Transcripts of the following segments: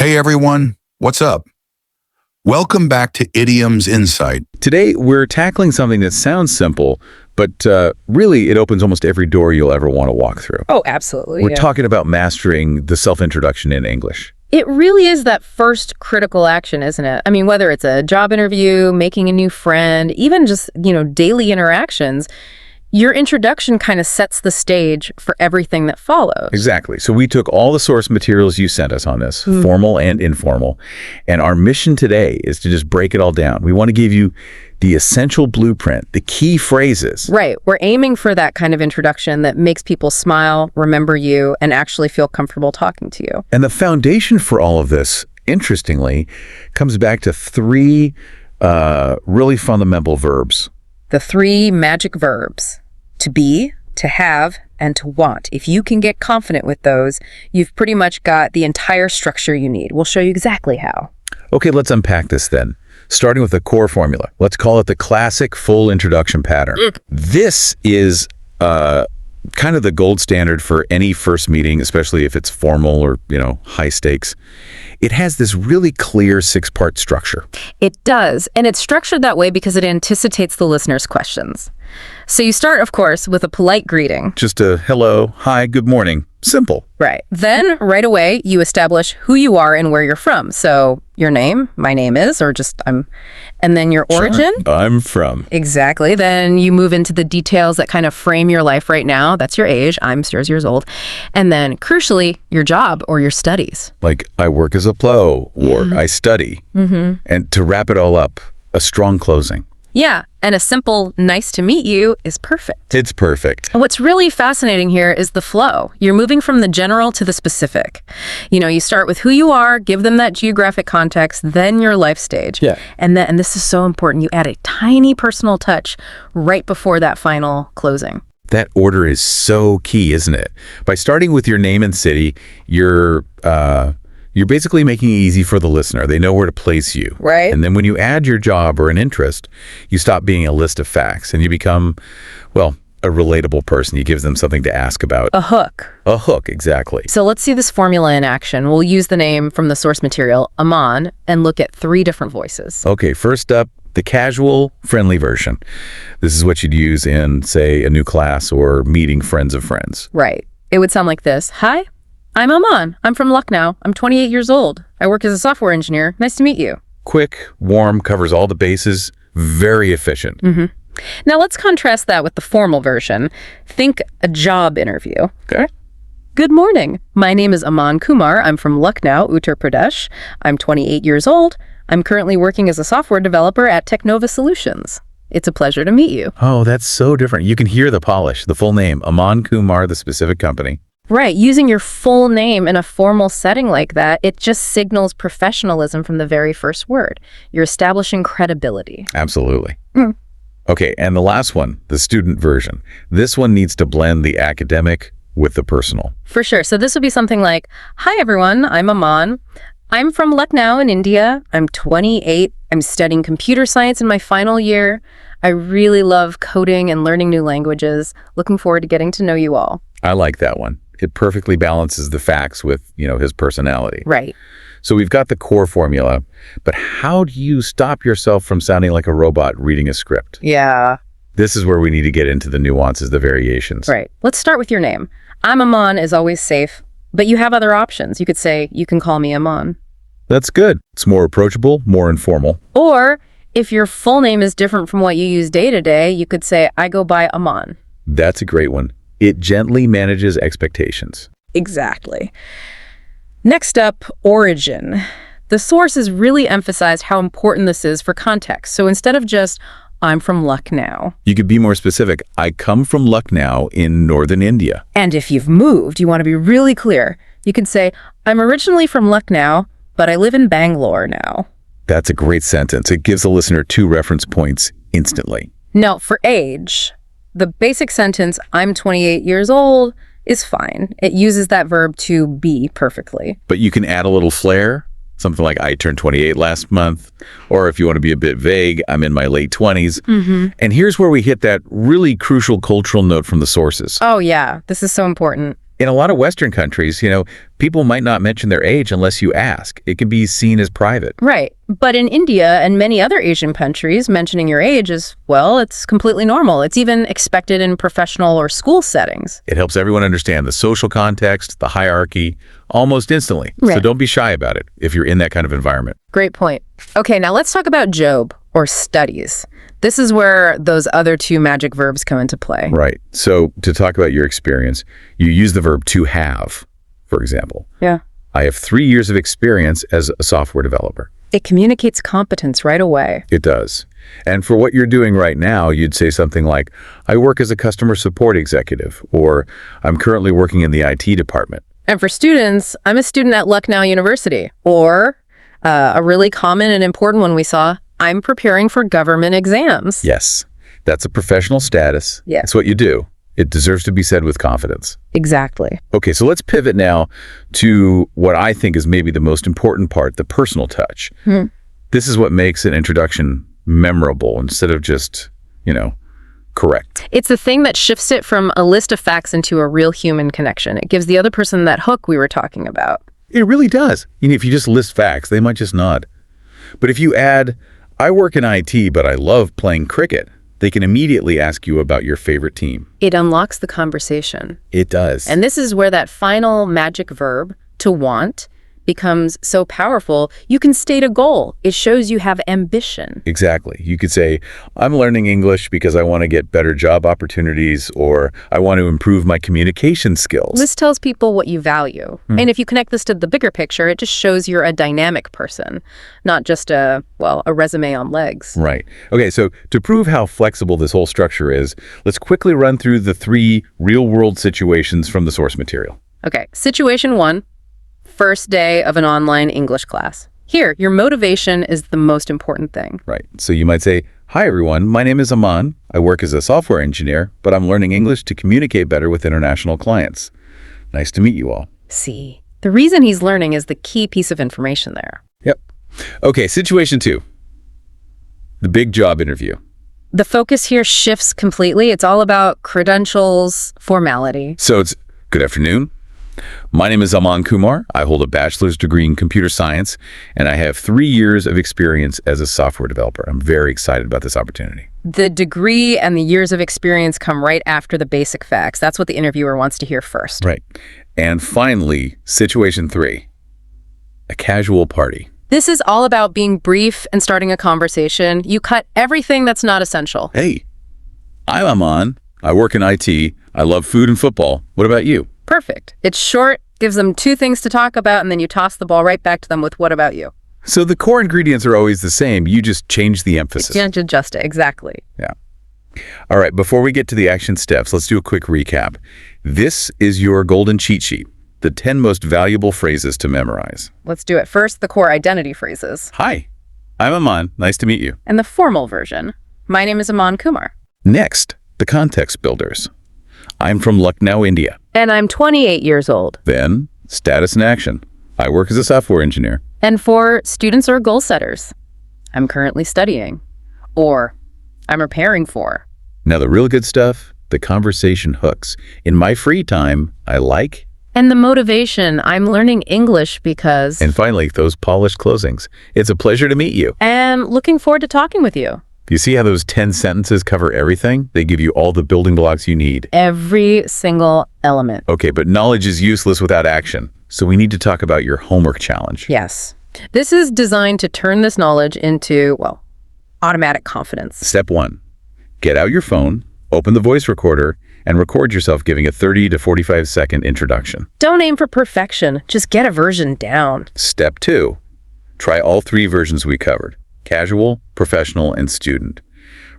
Hey everyone, what's up? Welcome back to Idioms Insight. Today, we're tackling something that sounds simple, but really it opens almost every door you'll ever want to walk through. Oh, absolutely. We're talking about mastering the self-introduction in English. It really is that first critical action, isn't it? I mean, whether it's a job interview, making a new friend, even just, daily interactions, your introduction kind of sets the stage for everything that follows. Exactly. So we took all the source materials you sent us on this, formal and informal, and our mission today is to just break it all down. We want to give you the essential blueprint, the key phrases. Right. We're aiming for that kind of introduction that makes people smile, remember you, and actually feel comfortable talking to you. And the foundation for all of this, interestingly, comes back to three really fundamental verbs. The three magic verbs: to be, to have, and to want. If you can get confident with those, you've pretty much got the entire structure you need. We'll show you exactly how. Okay, let's unpack this then. Starting with the core formula. Let's call it the classic full introduction pattern. This is kind of the gold standard for any first meeting, especially if it's formal or, high stakes. It has this really clear six-part structure. It does, and it's structured that way because it anticipates the listener's questions. So you start, of course, with a polite greeting. Just a hello, hi, good morning. Simple. Right. Then, right away, you establish who you are and where you're from. So your name, my name is, or just I'm, and then your origin. Sure. I'm from. Exactly. Then you move into the details that kind of frame your life right now. That's your age. I'm 6 years old. And then, crucially, your job or your studies. Like, I work as a plo, or I study. And to wrap it all up, a strong closing. Yeah, and a simple nice to meet you is perfect. It's perfect. And what's really fascinating here is the flow. You're moving from the general to the specific. You start with who you are, give them that geographic context, then your life stage. Yeah. And this is so important, you add a tiny personal touch right before that final closing. That order is so key, isn't it? By starting with your name and city, you're basically making it easy for the listener. They know where to place you. Right. And then when you add your job or an interest, you stop being a list of facts and you become, a relatable person. You give them something to ask about. A hook. A hook, exactly. So let's see this formula in action. We'll use the name from the source material, Aman, and look at three different voices. Okay, first up, the casual, friendly version. This is what you'd use in, say, a new class or meeting friends of friends. Right. It would sound like this. Hi, I'm Aman. I'm from Lucknow. I'm 28 years old. I work as a software engineer. Nice to meet you. Quick, warm, covers all the bases, very efficient. Now let's contrast that with the formal version. Think a job interview. Okay. Good morning. My name is Aman Kumar. I'm from Lucknow, Uttar Pradesh. I'm 28 years old. I'm currently working as a software developer at Technova Solutions. It's a pleasure to meet you. Oh, that's so different. You can hear the polish, the full name, Aman Kumar, the specific company. Right. Using your full name in a formal setting like that, it just signals professionalism from the very first word. You're establishing credibility. Absolutely. Okay, and the last one, the student version. This one needs to blend the academic with the personal. For sure. So this would be something like, hi, everyone. I'm Aman. I'm from Lucknow in India. I'm 28. I'm studying computer science in my final year. I really love coding and learning new languages. Looking forward to getting to know you all. I like that one. It perfectly balances the facts with, his personality. Right. So we've got the core formula, but how do you stop yourself from sounding like a robot reading a script? Yeah. This is where we need to get into the nuances, the variations. Right. Let's start with your name. I'm Aman is always safe, but you have other options. You could say, you can call me Aman. That's good. It's more approachable, more informal. Or if your full name is different from what you use day to day, you could say, I go by Aman. That's a great one. It gently manages expectations. Exactly. Next up, origin. The source has really emphasized how important this is for context. So instead of just, I'm from Lucknow. You could be more specific. I come from Lucknow in northern India. And if you've moved, you want to be really clear. You can say, I'm originally from Lucknow, but I live in Bangalore now. That's a great sentence. It gives the listener two reference points instantly. Now, for age, the basic sentence, I'm 28 years old, is fine. It uses that verb to be perfectly. But you can add a little flair, something like I turned 28 last month, or if you want to be a bit vague, I'm in my late 20s. And here's where we hit that really crucial cultural note from the sources. Oh yeah, this is so important. In a lot of Western countries, people might not mention their age unless you ask. It can be seen as private. Right. But in India and many other Asian countries, mentioning your age is, well, it's completely normal. It's even expected in professional or school settings. It helps everyone understand the social context, the hierarchy, almost instantly. Right. So don't be shy about it if you're in that kind of environment. Great point. Okay, now let's talk about job, or studies. This is where those other two magic verbs come into play. Right. So to talk about your experience, you use the verb to have, for example. Yeah. I have 3 years of experience as a software developer. It communicates competence right away. It does. And for what you're doing right now, you'd say something like, I work as a customer support executive, or I'm currently working in the IT department. And for students, I'm a student at Lucknow University. Or a really common and important one we saw, I'm preparing for government exams. Yes, that's a professional status. Yeah. It's what you do. It deserves to be said with confidence. Exactly. Okay, so let's pivot now to what I think is maybe the most important part, the personal touch. This is what makes an introduction memorable instead of just, correct. It's the thing that shifts it from a list of facts into a real human connection. It gives the other person that hook we were talking about. It really does. If you just list facts, they might just nod. But if you add, I work in IT, but I love playing cricket, they can immediately ask you about your favorite team. It unlocks the conversation. It does. And this is where that final magic verb, to want, becomes so powerful. You can state a goal. It shows you have ambition. Exactly. You could say, I'm learning English because I want to get better job opportunities, or I want to improve my communication skills. This tells people what you value. And if you connect this to the bigger picture, it just shows you're a dynamic person, not just a resume on legs. Right. Okay, so to prove how flexible this whole structure is, let's quickly run through the 3 real-world situations from the source material. Okay, situation 1. First day of an online English class. Here, your motivation is the most important thing. Right. So you might say, hi, everyone. My name is Aman. I work as a software engineer, but I'm learning English to communicate better with international clients. Nice to meet you all. See, the reason he's learning is the key piece of information there. Yep. Okay, situation 2. The big job interview. The focus here shifts completely. It's all about credentials, formality. So it's, good afternoon. My name is Aman Kumar. I hold a bachelor's degree in computer science, and I have 3 years of experience as a software developer. I'm very excited about this opportunity. The degree and the years of experience come right after the basic facts. That's what the interviewer wants to hear first. Right. And finally, situation 3, a casual party. This is all about being brief and starting a conversation. You cut everything that's not essential. Hey, I'm Aman. I work in IT. I love food and football. What about you? Perfect. It's short, gives them 2 things to talk about, and then you toss the ball right back to them with what about you? So the core ingredients are always the same. You just change the emphasis. You can't adjust it. Exactly. Yeah. All right, before we get to the action steps, let's do a quick recap. This is your golden cheat sheet, the 10 most valuable phrases to memorize. Let's do it. First, the core identity phrases. Hi, I'm Aman. Nice to meet you. And the formal version. My name is Aman Kumar. Next, the context builders. I'm from Lucknow, India. And I'm 28 years old. Then, status and action. I work as a software engineer. And for students or goal setters, I'm currently studying. Or I'm preparing for. Now, the real good stuff, the conversation hooks. In my free time, I like. And the motivation, I'm learning English because. And finally, those polished closings. It's a pleasure to meet you. And looking forward to talking with you. You see how those 10 sentences cover everything? They give you all the building blocks you need. Every single element. Okay, but knowledge is useless without action. So we need to talk about your homework challenge. Yes. This is designed to turn this knowledge into, automatic confidence. Step 1. Get out your phone, open the voice recorder, and record yourself giving a 30 to 45-second introduction. Don't aim for perfection. Just get a version down. Step 2. Try all 3 versions we covered. Casual, professional, and student.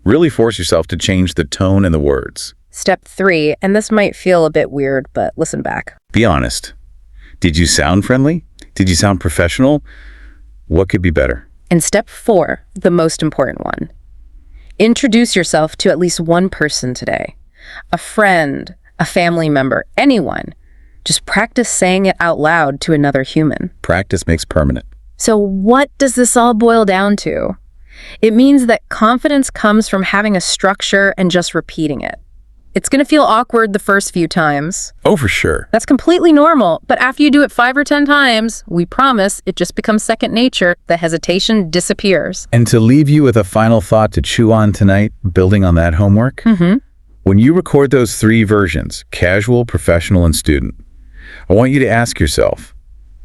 Really force yourself to change the tone and the words. Step 3, and this might feel a bit weird, but listen back. Be honest. Did you sound friendly? Did you sound professional? What could be better? And step 4, the most important one. Introduce yourself to at least one person today. A friend, a family member, anyone. Just practice saying it out loud to another human. Practice makes permanent. So what does this all boil down to? It means that confidence comes from having a structure and just repeating it. It's going to feel awkward the first few times. Oh, for sure. That's completely normal. But after you do it 5 or 10 times, we promise it just becomes second nature. The hesitation disappears. And to leave you with a final thought to chew on tonight, building on that homework, when you record those 3 versions, casual, professional, and student, I want you to ask yourself,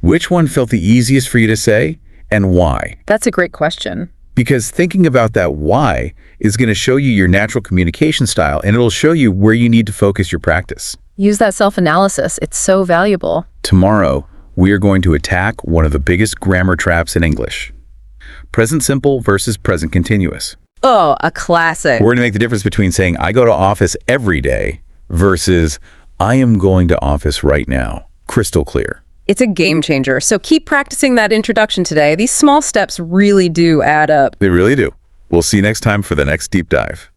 which one felt the easiest for you to say and why? That's a great question. Because thinking about that why is going to show you your natural communication style, and it'll show you where you need to focus your practice. Use that self-analysis. It's so valuable. Tomorrow, we are going to attack one of the biggest grammar traps in English. Present simple versus present continuous. Oh, a classic. We're going to make the difference between saying, I go to office every day versus, I am going to office right now. Crystal clear. It's a game changer. So keep practicing that introduction today. These small steps really do add up. They really do. We'll see you next time for the next deep dive.